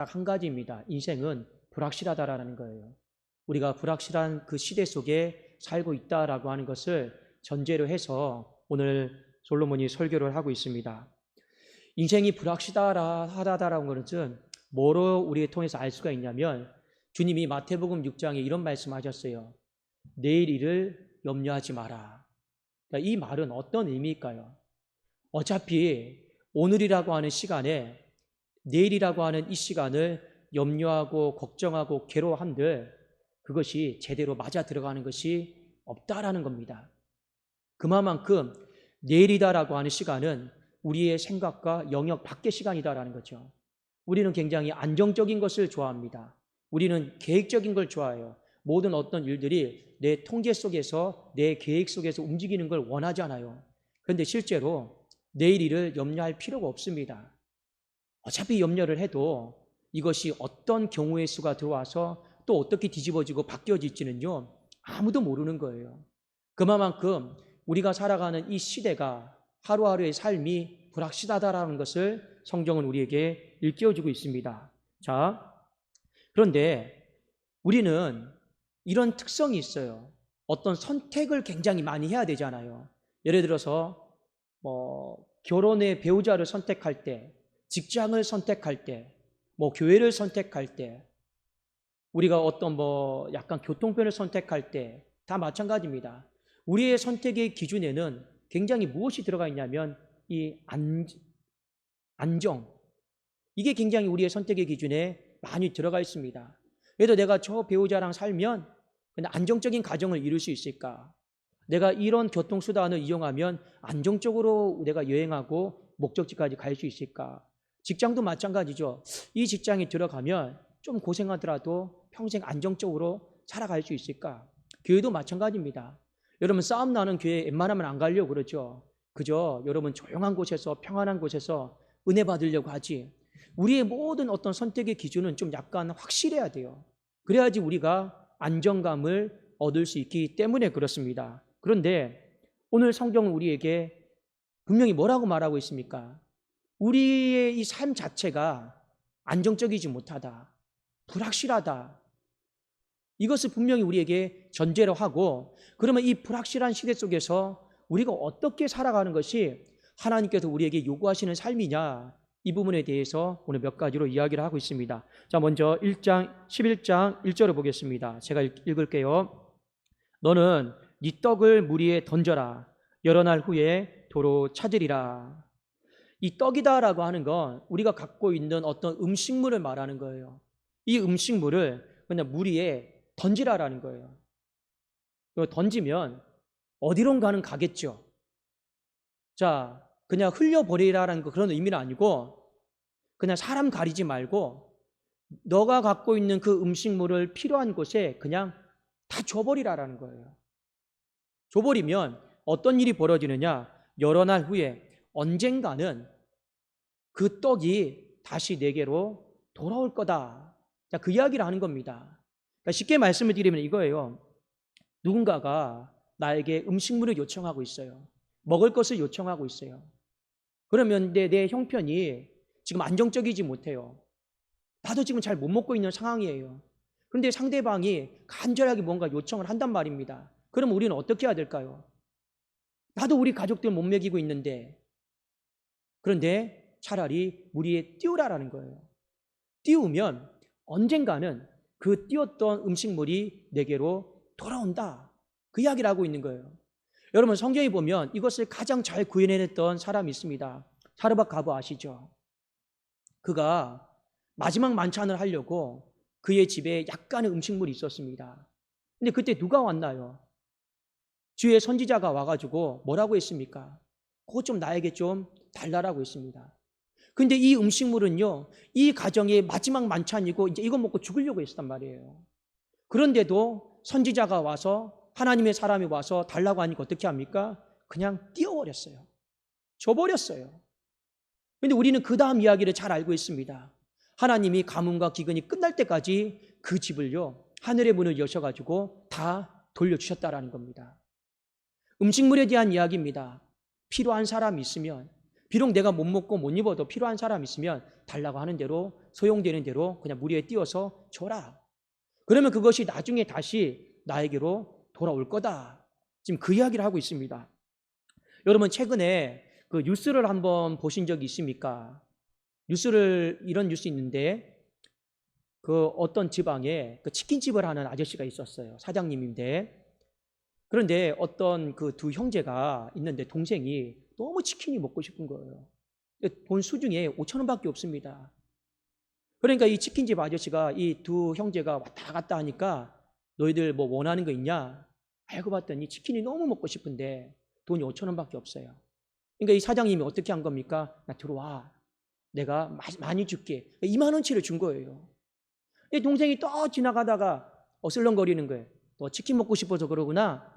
딱 한 가지입니다. 인생은 불확실하다라는 거예요. 우리가 불확실한 그 시대 속에 살고 있다라고 하는 것을 전제로 해서 오늘 솔로몬이 설교를 하고 있습니다. 인생이 불확실하다라는 것은 뭐로 우리에 통해서 알 수가 있냐면 주님이 마태복음 6장에 이런 말씀하셨어요. 내일 일을 염려하지 마라. 그러니까 이 말은 어떤 의미일까요? 어차피 오늘이라고 하는 시간에 내일이라고 하는 이 시간을 염려하고 걱정하고 괴로워한들 그것이 제대로 맞아 들어가는 것이 없다라는 겁니다. 그만큼 내일이다라고 하는 시간은 우리의 생각과 영역 밖의 시간이다라는 거죠. 우리는 굉장히 안정적인 것을 좋아합니다. 우리는 계획적인 걸 좋아해요. 모든 어떤 일들이 내 통제 속에서 내 계획 속에서 움직이는 걸 원하잖아요. 그런데 실제로 내일 일을 염려할 필요가 없습니다. 어차피 염려를 해도 이것이 어떤 경우의 수가 들어와서 또 어떻게 뒤집어지고 바뀌어질지는요 아무도 모르는 거예요. 그만큼 우리가 살아가는 이 시대가 하루하루의 삶이 불확실하다라는 것을 성경은 우리에게 일깨워주고 있습니다. 자, 그런데 우리는 이런 특성이 있어요. 어떤 선택을 굉장히 많이 해야 되잖아요. 예를 들어서 결혼의 배우자를 선택할 때, 직장을 선택할 때, 교회를 선택할 때, 우리가 어떤 약간 교통편을 선택할 때 다 마찬가지입니다. 우리의 선택의 기준에는 굉장히 무엇이 들어가 있냐면 이 안정, 이게 굉장히 우리의 선택의 기준에 많이 들어가 있습니다. 그래도 내가 저 배우자랑 살면 안정적인 가정을 이룰 수 있을까? 내가 이런 교통수단을 이용하면 안정적으로 내가 여행하고 목적지까지 갈 수 있을까? 직장도 마찬가지죠. 이 직장에 들어가면 좀 고생하더라도 평생 안정적으로 살아갈 수 있을까? 교회도 마찬가지입니다. 여러분 싸움 나는 교회 웬만하면 안 가려고 그러죠. 그저 여러분 조용한 곳에서 평안한 곳에서 은혜 받으려고 하지. 우리의 모든 어떤 선택의 기준은 좀 약간 확실해야 돼요. 그래야지 우리가 안정감을 얻을 수 있기 때문에 그렇습니다. 그런데 오늘 성경은 우리에게 분명히 뭐라고 말하고 있습니까? 우리의 이 삶 자체가 안정적이지 못하다, 불확실하다. 이것을 분명히 우리에게 전제로 하고, 그러면 이 불확실한 시대 속에서 우리가 어떻게 살아가는 것이 하나님께서 우리에게 요구하시는 삶이냐, 이 부분에 대해서 오늘 몇 가지로 이야기를 하고 있습니다. 자, 먼저 11장 1절을 보겠습니다. 제가 읽을게요. 너는 네 떡을 물 위에 던져라. 여러 날 후에 도로 찾으리라. 이 떡이다라고 하는 건 우리가 갖고 있는 어떤 음식물을 말하는 거예요. 이 음식물을 그냥 물 위에 던지라라는 거예요. 던지면 어디론가는 가겠죠. 자, 그냥 흘려버리라라는 그런 의미는 아니고 그냥 사람 가리지 말고 너가 갖고 있는 그 음식물을 필요한 곳에 그냥 다 줘버리라라는 거예요. 줘버리면 어떤 일이 벌어지느냐? 여러 날 후에 언젠가는 그 떡이 다시 내게로 돌아올 거다. 자, 그 이야기를 하는 겁니다. 그러니까 쉽게 말씀을 드리면 이거예요. 누군가가 나에게 음식물을 요청하고 있어요. 먹을 것을 요청하고 있어요. 그러면 내 형편이 지금 안정적이지 못해요. 나도 지금 잘 못 먹고 있는 상황이에요. 그런데 상대방이 간절하게 뭔가 요청을 한단 말입니다. 그럼 우리는 어떻게 해야 될까요? 나도 우리 가족들 못 먹이고 있는데, 그런데 차라리 물 위에 띄우라라는 거예요. 띄우면 언젠가는 그 띄웠던 음식물이 내게로 돌아온다. 그 이야기를 하고 있는 거예요. 여러분 성경에 보면 이것을 가장 잘 구현해냈던 사람이 있습니다. 사르밧 가브 아시죠? 그가 마지막 만찬을 하려고 그의 집에 약간의 음식물이 있었습니다. 근데 그때 누가 왔나요? 주의 선지자가 와가지고 뭐라고 했습니까? 그거 좀 나에게 좀 달라라고 했습니다. 근데 이 음식물은요, 이 가정의 마지막 만찬이고 이제 이거 먹고 죽으려고 했단 말이에요. 그런데도 선지자가 와서 하나님의 사람이 와서 달라고 하니까 어떻게 합니까? 그냥 띄워버렸어요. 줘버렸어요. 그런데 우리는 그 다음 이야기를 잘 알고 있습니다. 하나님이 가뭄과 기근이 끝날 때까지 그 집을요, 하늘의 문을 여셔가지고 다 돌려주셨다라는 겁니다. 음식물에 대한 이야기입니다. 필요한 사람이 있으면, 비록 내가 못 먹고 못 입어도 필요한 사람이 있으면 달라고 하는 대로 소용되는 대로 그냥 물 위에 띄워서 줘라. 그러면 그것이 나중에 다시 나에게로 돌아올 거다. 지금 그 이야기를 하고 있습니다. 여러분 최근에 그 뉴스를 한번 보신 적이 있습니까? 이런 뉴스 있는데 그 어떤 지방에 그 치킨집을 하는 아저씨가 있었어요. 사장님인데. 그런데 어떤 그 두 형제가 있는데 동생이 너무 치킨이 먹고 싶은 거예요. 돈 수중에 5천 원밖에 없습니다. 그러니까 이 치킨집 아저씨가 이 두 형제가 왔다 갔다 하니까 너희들 뭐 원하는 거 있냐? 알고 봤더니 치킨이 너무 먹고 싶은데 돈이 5천 원밖에 없어요. 그러니까 이 사장님이 어떻게 한 겁니까? 나 들어와. 내가 많이 줄게. 2만 원치를 준 거예요. 이 동생이 또 지나가다가 어슬렁거리는 거예요. 너 치킨 먹고 싶어서 그러구나.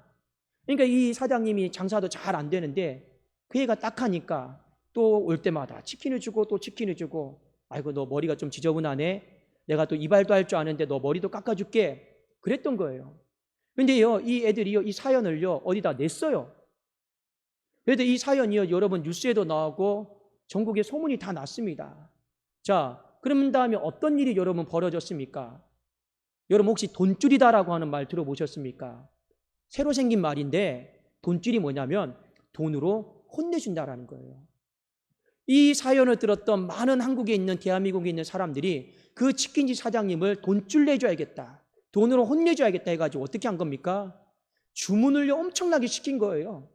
그러니까 이 사장님이 장사도 잘 안 되는데 그 애가 딱 하니까 또 올 때마다 치킨을 주고 또 치킨을 주고 아이고 너 머리가 좀 지저분하네. 내가 또 이발도 할 줄 아는데 너 머리도 깎아줄게. 그랬던 거예요. 근데요 이 애들이요 이 사연을요 어디다 냈어요. 그래도 이 사연이요 여러분 뉴스에도 나오고 전국에 소문이 다 났습니다. 자 그런 다음에 어떤 일이 여러분 벌어졌습니까? 여러분 혹시 돈줄이다라고 하는 말 들어보셨습니까? 새로 생긴 말인데 돈줄이 뭐냐면 돈으로 혼내준다라는 거예요. 이 사연을 들었던 많은 한국에 있는 대한민국에 있는 사람들이 그 치킨집 사장님을 돈줄 내줘야겠다. 돈으로 혼내줘야겠다 해가지고 어떻게 한 겁니까? 주문을 엄청나게 시킨 거예요.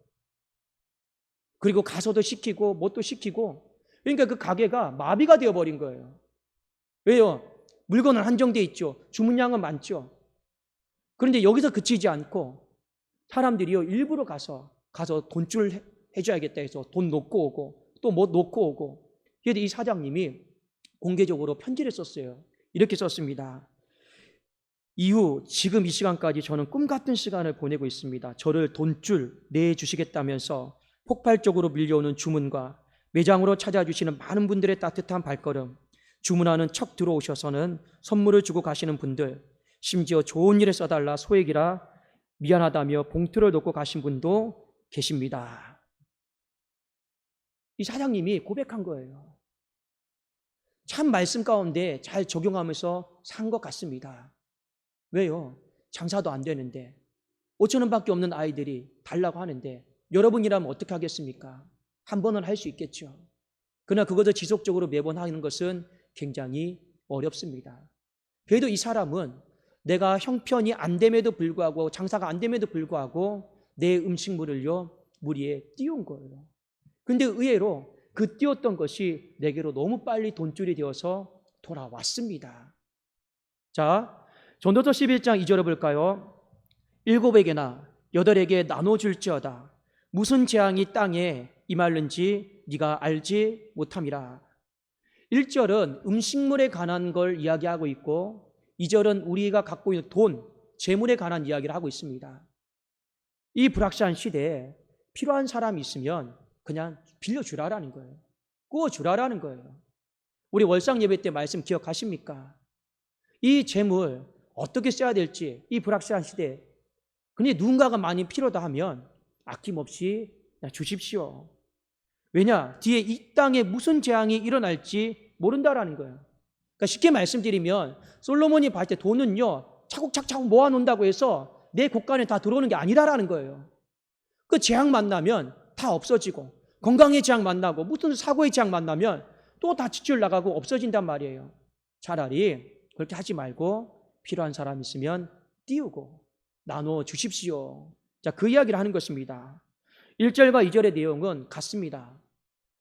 그리고 가서도 시키고 뭣도 시키고 그러니까 그 가게가 마비가 되어버린 거예요. 왜요? 물건은 한정돼 있죠. 주문량은 많죠. 그런데 여기서 그치지 않고 사람들이요 일부러 가서 돈줄 해줘야겠다 해서 돈 놓고 오고 또 뭐 놓고 오고. 그래서 이 사장님이 공개적으로 편지를 썼어요. 이렇게 썼습니다. 이후 지금 이 시간까지 저는 꿈 같은 시간을 보내고 있습니다. 저를 돈줄 내주시겠다면서 폭발적으로 밀려오는 주문과 매장으로 찾아주시는 많은 분들의 따뜻한 발걸음, 주문하는 척 들어오셔서는 선물을 주고 가시는 분들, 심지어 좋은 일에 써달라 소액이라 미안하다며 봉투를 놓고 가신 분도 계십니다. 이 사장님이 고백한 거예요. 참 말씀 가운데 잘 적용하면서 산 것 같습니다. 왜요? 장사도 안 되는데 5천 원밖에 없는 아이들이 달라고 하는데 여러분이라면 어떻게 하겠습니까? 한 번은 할 수 있겠죠. 그러나 그것을 지속적으로 매번 하는 것은 굉장히 어렵습니다. 그래도 이 사람은 내가 형편이 안 됨에도 불구하고 장사가 안 됨에도 불구하고 내 음식물을요 물 위에 띄운 거예요. 근데 의외로 그 띄웠던 것이 내게로 너무 빨리 돈줄이 되어서 돌아왔습니다. 자, 전도서 11장 2절을 볼까요? 7에게나 8에게 나눠줄지어다. 무슨 재앙이 땅에 임할는지 네가 알지 못함이라. 1절은 음식물에 관한 걸 이야기하고 있고 2절은 우리가 갖고 있는 돈, 재물에 관한 이야기를 하고 있습니다. 이 불확실한 시대에 필요한 사람이 있으면 그냥 빌려주라라는 거예요. 구워주라라는 거예요. 우리 월상 예배 때 말씀 기억하십니까? 이 재물 어떻게 써야 될지 이 불확실한 시대에 근데 누군가가 많이 필요다 하면 아낌없이 주십시오. 왜냐? 뒤에 이 땅에 무슨 재앙이 일어날지 모른다라는 거예요. 그러니까 쉽게 말씀드리면 솔로몬이 봤을 때 돈은요 차곡차곡 모아놓는다고 해서 내 곳간에 다 들어오는 게 아니다라는 거예요. 그 재앙 만나면 다 없어지고 건강의 재앙 만나고 무슨 사고의 재앙 만나면 또 다 지출 나가고 없어진단 말이에요. 차라리 그렇게 하지 말고 필요한 사람 있으면 띄우고 나눠 주십시오. 자, 그 이야기를 하는 것입니다. 1절과 2절의 내용은 같습니다.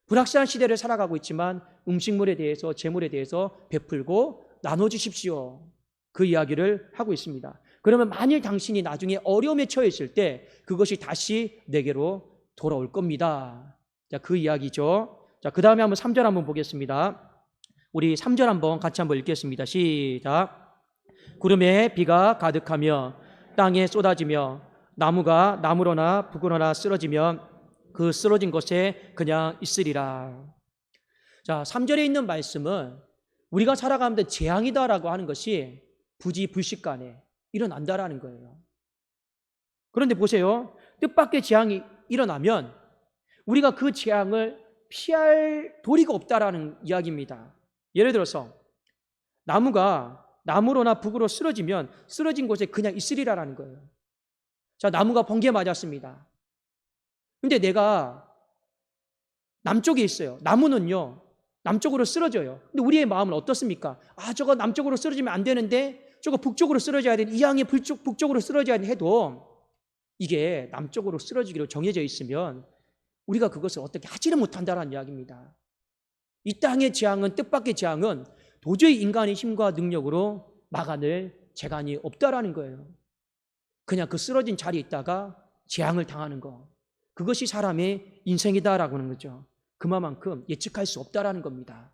불확실한 시대를 살아가고 있지만 음식물에 대해서 재물에 대해서 베풀고 나눠 주십시오. 그 이야기를 하고 있습니다. 그러면 만일 당신이 나중에 어려움에 처해 있을 때 그것이 다시 내게로 돌아올 겁니다. 자, 그 이야기죠. 자, 그 다음에 한번 3절 한번 보겠습니다. 우리 3절 한번 같이 한번 읽겠습니다. 시작. 구름에 비가 가득하며 땅에 쏟아지며 나무가 나무로나 부그러나 쓰러지면 그 쓰러진 곳에 그냥 있으리라. 자, 3절에 있는 말씀은 우리가 살아가는데 재앙이다라고 하는 것이 부지불식간에 일어난다라는 거예요. 그런데 보세요. 뜻밖의 재앙이 일어나면 우리가 그 재앙을 피할 도리가 없다라는 이야기입니다. 예를 들어서 나무가 남으로나 북으로 쓰러지면 쓰러진 곳에 그냥 있으리라라는 거예요. 자, 나무가 번개 맞았습니다. 근데 내가 남쪽에 있어요. 나무는요, 남쪽으로 쓰러져요. 근데 우리의 마음은 어떻습니까? 아, 저거 남쪽으로 쓰러지면 안 되는데, 저거 북쪽으로 쓰러져야 돼. 이왕에 북쪽으로 쓰러져야 해도 이게 남쪽으로 쓰러지기로 정해져 있으면 우리가 그것을 어떻게 하지는 못한다는 이야기입니다. 이 땅의 재앙은, 뜻밖의 재앙은 도저히 인간의 힘과 능력으로 막아낼 재간이 없다라는 거예요. 그냥 그 쓰러진 자리에 있다가 재앙을 당하는 거, 그것이 사람의 인생이다라고 하는 거죠. 그만큼 예측할 수 없다라는 겁니다.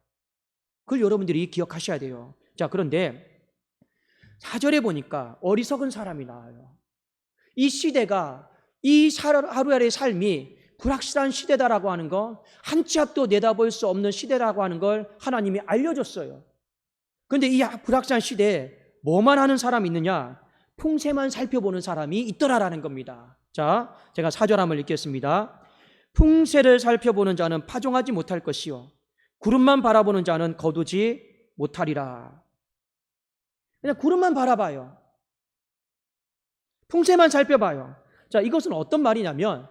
그걸 여러분들이 기억하셔야 돼요. 자, 그런데 4절에 보니까 어리석은 사람이 나와요. 이 시대가, 이 하루하루의 삶이 불확실한 시대다라고 하는 거, 한 치 앞도 내다볼 수 없는 시대라고 하는 걸 하나님이 알려줬어요. 그런데 이 불확실한 시대에 뭐만 하는 사람이 있느냐? 풍새만 살펴보는 사람이 있더라라는 겁니다. 자, 제가 4절 한번 읽겠습니다. 풍새를 살펴보는 자는 파종하지 못할 것이요 구름만 바라보는 자는 거두지 못하리라. 그냥 구름만 바라봐요. 풍새만 살펴봐요. 자, 이것은 어떤 말이냐면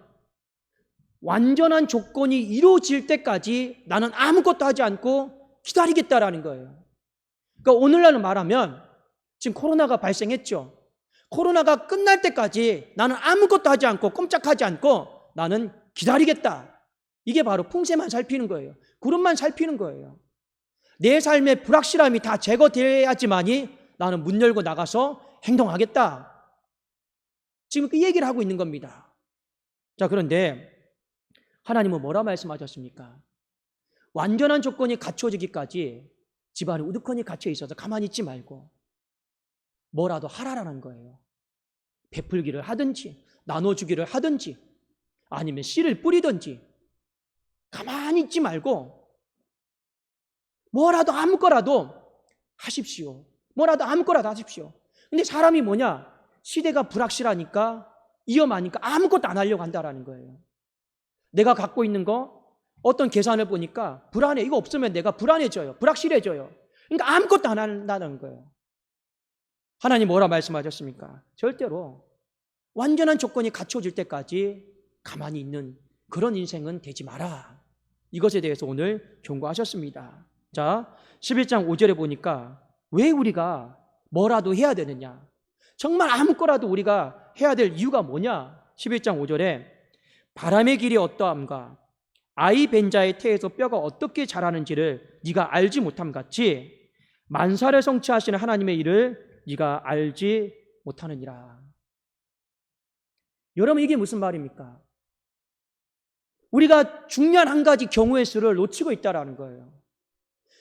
완전한 조건이 이루어질 때까지 나는 아무것도 하지 않고 기다리겠다라는 거예요. 그러니까 오늘날 말하면 지금 코로나가 발생했죠. 코로나가 끝날 때까지 나는 아무것도 하지 않고 꼼짝하지 않고 나는 기다리겠다. 이게 바로 풍새만 살피는 거예요. 구름만 살피는 거예요. 내 삶의 불확실함이 다 제거돼야지만이 나는 문 열고 나가서 행동하겠다. 지금 그 얘기를 하고 있는 겁니다. 자, 그런데 하나님은 뭐라 말씀하셨습니까? 완전한 조건이 갖춰지기까지 집안에 우두커니 갇혀 있어서 가만히 있지 말고 뭐라도 하라라는 거예요. 베풀기를 하든지 나눠주기를 하든지 아니면 씨를 뿌리든지 가만히 있지 말고 뭐라도 아무거라도 하십시오. 뭐라도 아무거라도 하십시오. 근데 사람이 뭐냐? 시대가 불확실하니까 위험하니까 아무것도 안 하려고 한다라는 거예요. 내가 갖고 있는 거 어떤 계산을 보니까 불안해. 이거 없으면 내가 불안해져요. 불확실해져요. 그러니까 아무것도 안 한다는 거예요. 하나님 뭐라 말씀하셨습니까? 절대로 완전한 조건이 갖춰질 때까지 가만히 있는 그런 인생은 되지 마라. 이것에 대해서 오늘 경고하셨습니다. 자, 11장 5절에 보니까 왜 우리가 뭐라도 해야 되느냐? 정말 아무거라도 우리가 해야 될 이유가 뭐냐? 11장 5절에 바람의 길이 어떠함과 아이 벤 자의 태에서 뼈가 어떻게 자라는지를 네가 알지 못함 같이 만사를 성취하시는 하나님의 일을 네가 알지 못하느니라. 여러분, 이게 무슨 말입니까? 우리가 중요한 한 가지 경우의 수를 놓치고 있다는 거예요.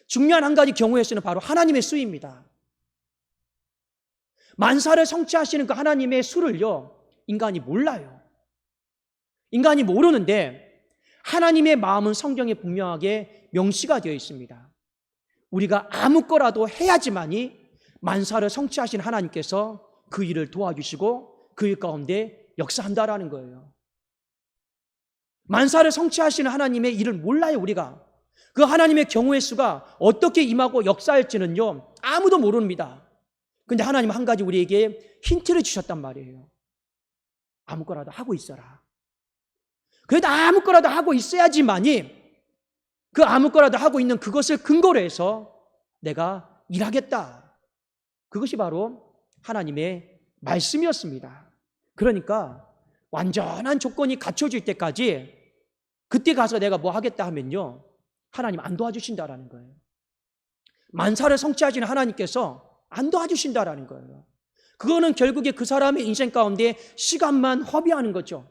중요한 한 가지 경우의 수는 바로 하나님의 수입니다. 만사를 성취하시는 그 하나님의 수를요, 인간이 몰라요. 인간이 모르는데 하나님의 마음은 성경에 분명하게 명시가 되어 있습니다. 우리가 아무거라도 해야지만이 만사를 성취하신 하나님께서 그 일을 도와주시고 그 일 가운데 역사한다라는 거예요. 만사를 성취하시는 하나님의 일을 몰라요. 우리가 그 하나님의 경우의 수가 어떻게 임하고 역사할지는요 아무도 모릅니다. 근데 하나님 한 가지 우리에게 힌트를 주셨단 말이에요. 아무거라도 하고 있어라. 그래도 아무거라도 하고 있어야지만이 그 아무거라도 하고 있는 그것을 근거로 해서 내가 일하겠다. 그것이 바로 하나님의 말씀이었습니다. 그러니까 완전한 조건이 갖춰질 때까지 그때 가서 내가 뭐 하겠다 하면요 하나님 안 도와주신다라는 거예요. 만사를 성취하시는 하나님께서 안 도와주신다라는 거예요. 그거는 결국에 그 사람의 인생 가운데 시간만 허비하는 거죠.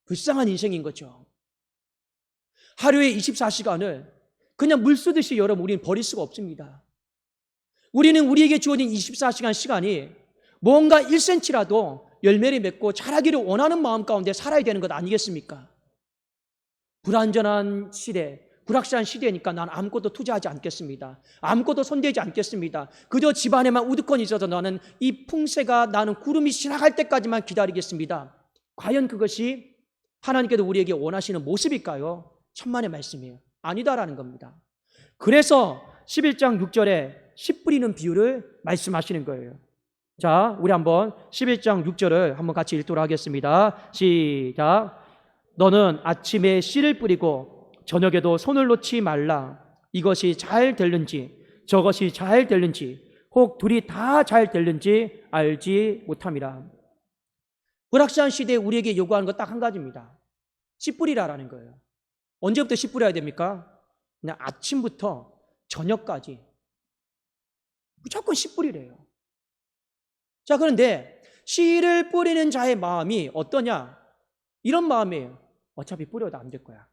불쌍한 인생인 거죠. 하루에 24시간을 그냥 물 쓰듯이 여러분 우리는 버릴 수가 없습니다. 우리는 우리에게 주어진 24시간 시간이 뭔가 1cm라도 열매를 맺고 자라기를 원하는 마음 가운데 살아야 되는 것 아니겠습니까? 불안전한 시대, 불확실한 시대니까 난 아무것도 투자하지 않겠습니다. 아무것도 손대지 않겠습니다. 그저 집안에만 우두커니 있어서 나는 이 풍새가 나는 구름이 지나갈 때까지만 기다리겠습니다. 과연 그것이 하나님께도 우리에게 원하시는 모습일까요? 천만의 말씀이에요. 아니다라는 겁니다. 그래서 11장 6절에 씨 뿌리는 비유를 말씀하시는 거예요. 자, 우리 한번 11장 6절을 한번 같이 읽도록 하겠습니다. 시작. 너는 아침에 씨를 뿌리고 저녁에도 손을 놓지 말라. 이것이 잘 될는지 저것이 잘 될는지 혹 둘이 다 잘 될는지 알지 못함이라. 불확실한 시대에 우리에게 요구하는 거 딱 한 가지입니다. 씨 뿌리라라는 거예요. 언제부터 씨 뿌려야 됩니까? 그냥 아침부터 저녁까지 무조건 씨 뿌리래요. 자, 그런데 씨를 뿌리는 자의 마음이 어떠냐? 이런 마음이에요. 어차피 뿌려도 안 될 거야.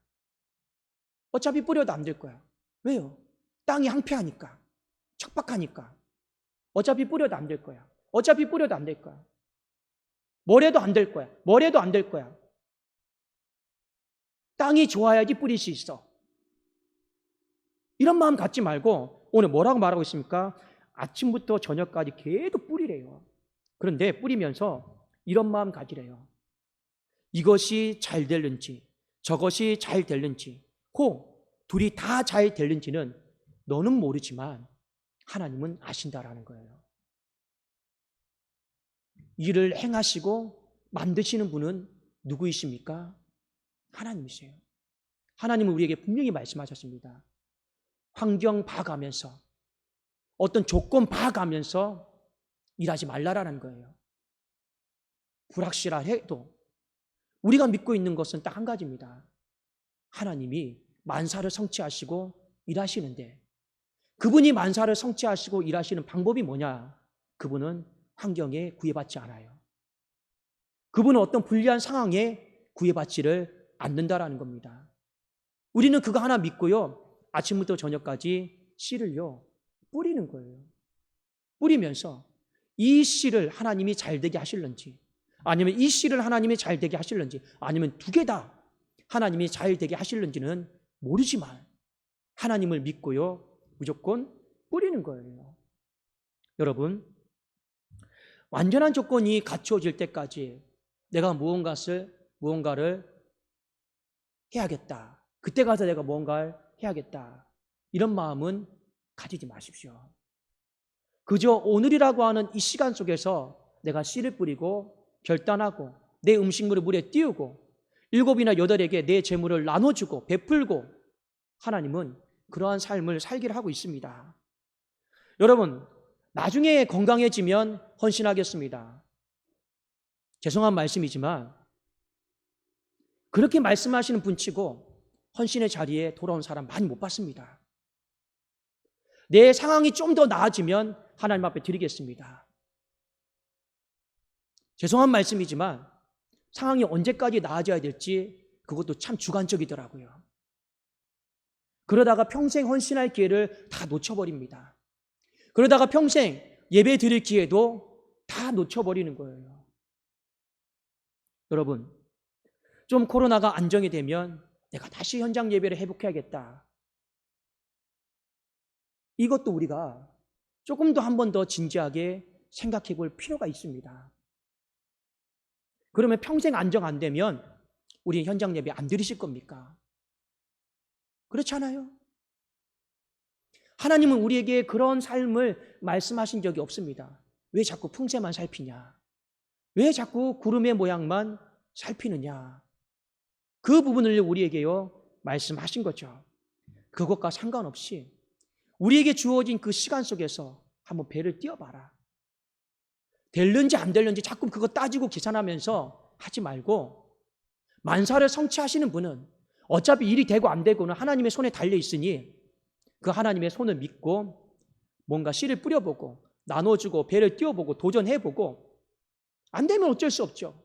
어차피 뿌려도 안 될 거야. 왜요? 땅이 황폐하니까, 척박하니까. 어차피 뿌려도 안 될 거야. 어차피 뿌려도 안 될 거야. 뭐래도 안 될 거야. 뭐래도 안 될 거야. 땅이 좋아야지 뿌릴 수 있어. 이런 마음 갖지 말고 오늘 뭐라고 말하고 있습니까? 아침부터 저녁까지 계속 뿌리래요. 그런데 뿌리면서 이런 마음 가지래요. 이것이 잘 될는지 저것이 잘 될는지 혹 둘이 다 잘 될는지는 너는 모르지만 하나님은 아신다라는 거예요. 일을 행하시고 만드시는 분은 누구이십니까? 하나님이세요. 하나님은 우리에게 분명히 말씀하셨습니다. 환경 봐가면서 어떤 조건 봐가면서 일하지 말라라는 거예요. 불확실해도 우리가 믿고 있는 것은 딱 한 가지입니다. 하나님이 만사를 성취하시고 일하시는데 그분이 만사를 성취하시고 일하시는 방법이 뭐냐? 그분은 환경에 구애받지 않아요. 그분은 어떤 불리한 상황에 구애받지를 않는다라는 겁니다. 우리는 그거 하나 믿고요. 아침부터 저녁까지 씨를요 뿌리는 거예요. 뿌리면서 이 씨를 하나님이 잘 되게 하실는지 아니면 이 씨를 하나님이 잘 되게 하실는지 아니면 두 개 다 하나님이 잘 되게 하실는지는 모르지만 하나님을 믿고요 무조건 뿌리는 거예요. 여러분, 완전한 조건이 갖추어질 때까지 내가 무언가를 해야겠다. 그때 가서 내가 무언가를 해야겠다. 이런 마음은 가지지 마십시오. 그저 오늘이라고 하는 이 시간 속에서 내가 씨를 뿌리고 결단하고 내 음식물을 물에 띄우고 7이나 8에게 내 재물을 나눠주고 베풀고 하나님은 그러한 삶을 살기를 하고 있습니다. 여러분, 나중에 건강해지면 헌신하겠습니다. 죄송한 말씀이지만 그렇게 말씀하시는 분치고 헌신의 자리에 돌아온 사람 많이 못 봤습니다. 내 상황이 좀 더 나아지면 하나님 앞에 드리겠습니다. 죄송한 말씀이지만 상황이 언제까지 나아져야 될지 그것도 참 주관적이더라고요. 그러다가 평생 헌신할 기회를 다 놓쳐버립니다. 그러다가 평생 예배 드릴 기회도 다 놓쳐버리는 거예요. 여러분, 좀 코로나가 안정이 되면 내가 다시 현장 예배를 회복해야겠다. 이것도 우리가 조금 더 한 번 더 진지하게 생각해 볼 필요가 있습니다. 그러면 평생 안정 안 되면 우리 현장 예배 안 드리실 겁니까? 그렇지 않아요? 하나님은 우리에게 그런 삶을 말씀하신 적이 없습니다. 왜 자꾸 풍새만 살피냐? 왜 자꾸 구름의 모양만 살피느냐? 그 부분을 우리에게요 말씀하신 거죠. 그것과 상관없이 우리에게 주어진 그 시간 속에서 한번 배를 띄워봐라. 될는지 안 될는지 자꾸 그거 따지고 계산하면서 하지 말고 만사를 성취하시는 분은 어차피 일이 되고 안 되고는 하나님의 손에 달려 있으니 그 하나님의 손을 믿고 뭔가 씨를 뿌려보고 나눠주고 배를 띄워보고 도전해보고 안 되면 어쩔 수 없죠.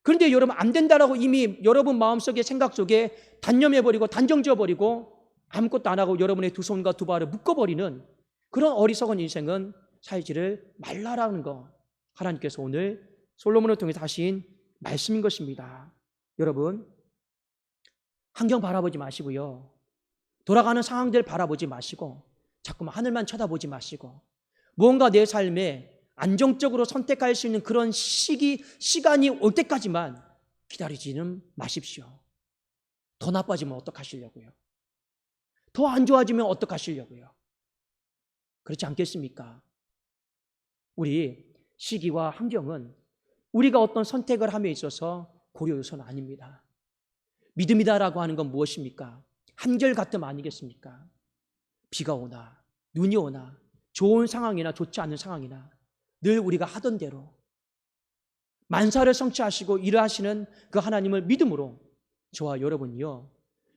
그런데 여러분 안 된다라고 이미 여러분 마음속에 생각 속에 단념해버리고 단정지어버리고 아무것도 안 하고 여러분의 두 손과 두 발을 묶어버리는 그런 어리석은 인생은 살지를 말라라는 거 하나님께서 오늘 솔로몬을 통해서 하신 말씀인 것입니다. 여러분, 환경 바라보지 마시고요. 돌아가는 상황들 바라보지 마시고 자꾸만 하늘만 쳐다보지 마시고 무언가 내 삶에 안정적으로 선택할 수 있는 그런 시간이 올 때까지만 기다리지는 마십시오. 더 나빠지면 어떡하시려고요? 더 안 좋아지면 어떡하시려고요? 그렇지 않겠습니까? 우리 시기와 환경은 우리가 어떤 선택을 함에 있어서 고려 요소는 아닙니다. 믿음이다라고 하는 건 무엇입니까? 한결같음 아니겠습니까? 비가 오나 눈이 오나 좋은 상황이나 좋지 않은 상황이나 늘 우리가 하던 대로 만사를 성취하시고 일하시는 그 하나님을 믿음으로 저와 여러분이요,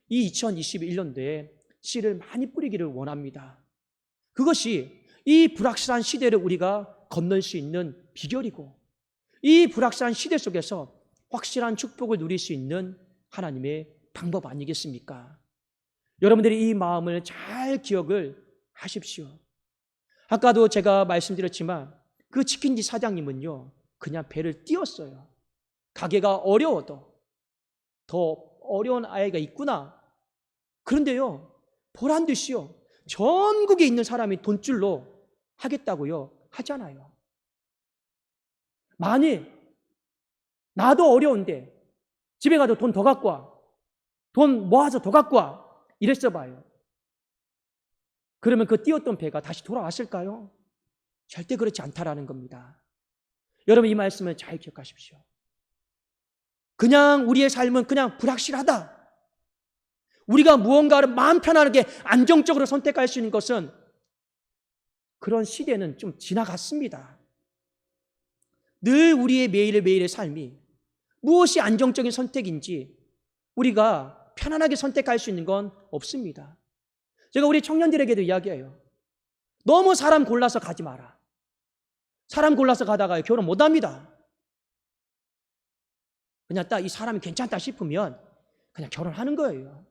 이 2021년도에 씨를 많이 뿌리기를 원합니다. 그것이 이 불확실한 시대를 우리가 건널 수 있는 비결이고, 이 불확실한 시대 속에서 확실한 축복을 누릴 수 있는 하나님의 방법 아니겠습니까? 여러분들이 이 마음을 잘 기억을 하십시오. 아까도 제가 말씀드렸지만 그 치킨집 사장님은요, 그냥 배를 띄웠어요. 가게가 어려워도 더 어려운 아이가 있구나. 그런데요, 보란 듯이요, 전국에 있는 사람이 돈줄로 하겠다고요 하잖아요. 만일 나도 어려운데 집에 가도 돈 더 갖고 와, 돈 모아서 더 갖고 와, 이랬어 봐요. 그러면 그 띄웠던 배가 다시 돌아왔을까요? 절대 그렇지 않다라는 겁니다. 여러분, 이 말씀을 잘 기억하십시오. 그냥 우리의 삶은 그냥 불확실하다, 우리가 무언가를 마음 편안하게 안정적으로 선택할 수 있는 것은, 그런 시대는 좀 지나갔습니다. 늘 우리의 매일의 삶이 무엇이 안정적인 선택인지 우리가 편안하게 선택할 수 있는 건 없습니다. 제가 우리 청년들에게도 이야기해요. 너무 사람 골라서 가지 마라. 사람 골라서 가다가 결혼 못합니다. 그냥 딱 이 사람이 괜찮다 싶으면 그냥 결혼하는 거예요.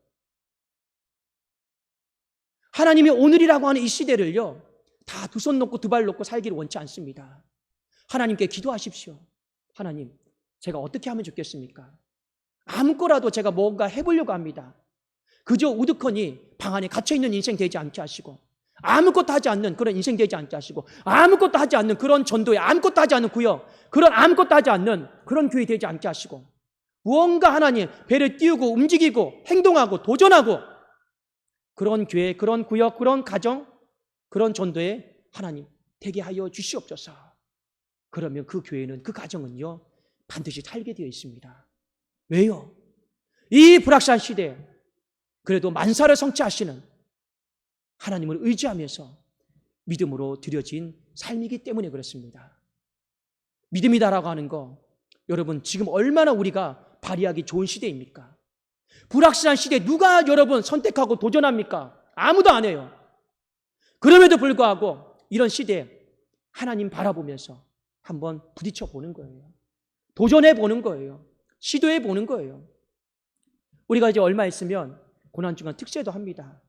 하나님이 오늘이라고 하는 이 시대를요, 다 두 손 놓고 두 발 놓고 살기를 원치 않습니다. 하나님께 기도하십시오. 하나님, 제가 어떻게 하면 좋겠습니까? 아무거라도 제가 뭔가 해보려고 합니다. 그저 우두커니 방 안에 갇혀있는 인생 되지 않게 하시고, 아무것도 하지 않는 그런 인생 되지 않게 하시고, 아무것도 하지 않는 그런 전도에, 아무것도 하지 않는 구역, 그런 아무것도 하지 않는 그런 교회 되지 않게 하시고, 무언가 하나님 배를 띄우고 움직이고 행동하고 도전하고, 그런 교회, 그런 구역, 그런 가정, 그런 전도에 하나님 되게 하여 주시옵소서. 그러면 그 교회는, 그 가정은요, 반드시 살게 되어 있습니다. 왜요? 이 불확실한 시대에 그래도 만사를 성취하시는 하나님을 의지하면서 믿음으로 드려진 삶이기 때문에 그렇습니다. 믿음이다라고 하는 거, 여러분 지금 얼마나 우리가 발휘하기 좋은 시대입니까? 불확실한 시대에 누가 여러분 선택하고 도전합니까? 아무도 안 해요. 그럼에도 불구하고 이런 시대에 하나님 바라보면서 한번 부딪혀 보는 거예요. 도전해 보는 거예요. 시도해 보는 거예요. 우리가 이제 얼마 있으면 고난주간 특세도 합니다.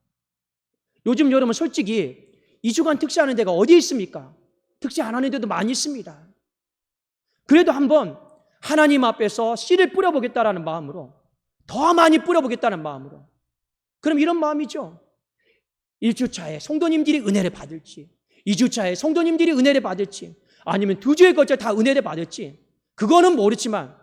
요즘 여러분 솔직히 2주간 특세하는 데가 어디 있습니까? 특세 안 하는 데도 많이 있습니다. 그래도 한번 하나님 앞에서 씨를 뿌려보겠다라는 마음으로, 더 많이 뿌려보겠다는 마음으로, 그럼 이런 마음이죠. 1주차에 성도님들이 은혜를 받을지, 2주차에 성도님들이 은혜를 받을지, 아니면 2주에 걸쳐 다 은혜를 받을지, 그거는 모르지만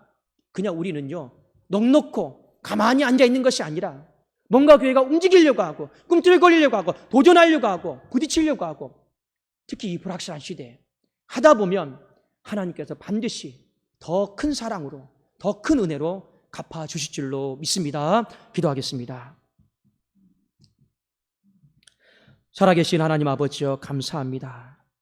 그냥 우리는요, 넉넉고 가만히 앉아있는 것이 아니라 뭔가 교회가 움직이려고 하고, 꿈틀거리려고 하고, 도전하려고 하고, 부딪히려고 하고, 특히 이 불확실한 시대에 하다 보면 하나님께서 반드시 더 큰 사랑으로, 더 큰 은혜로 갚아주실 줄로 믿습니다. 기도하겠습니다. 살아계신 하나님 아버지여, 감사합니다.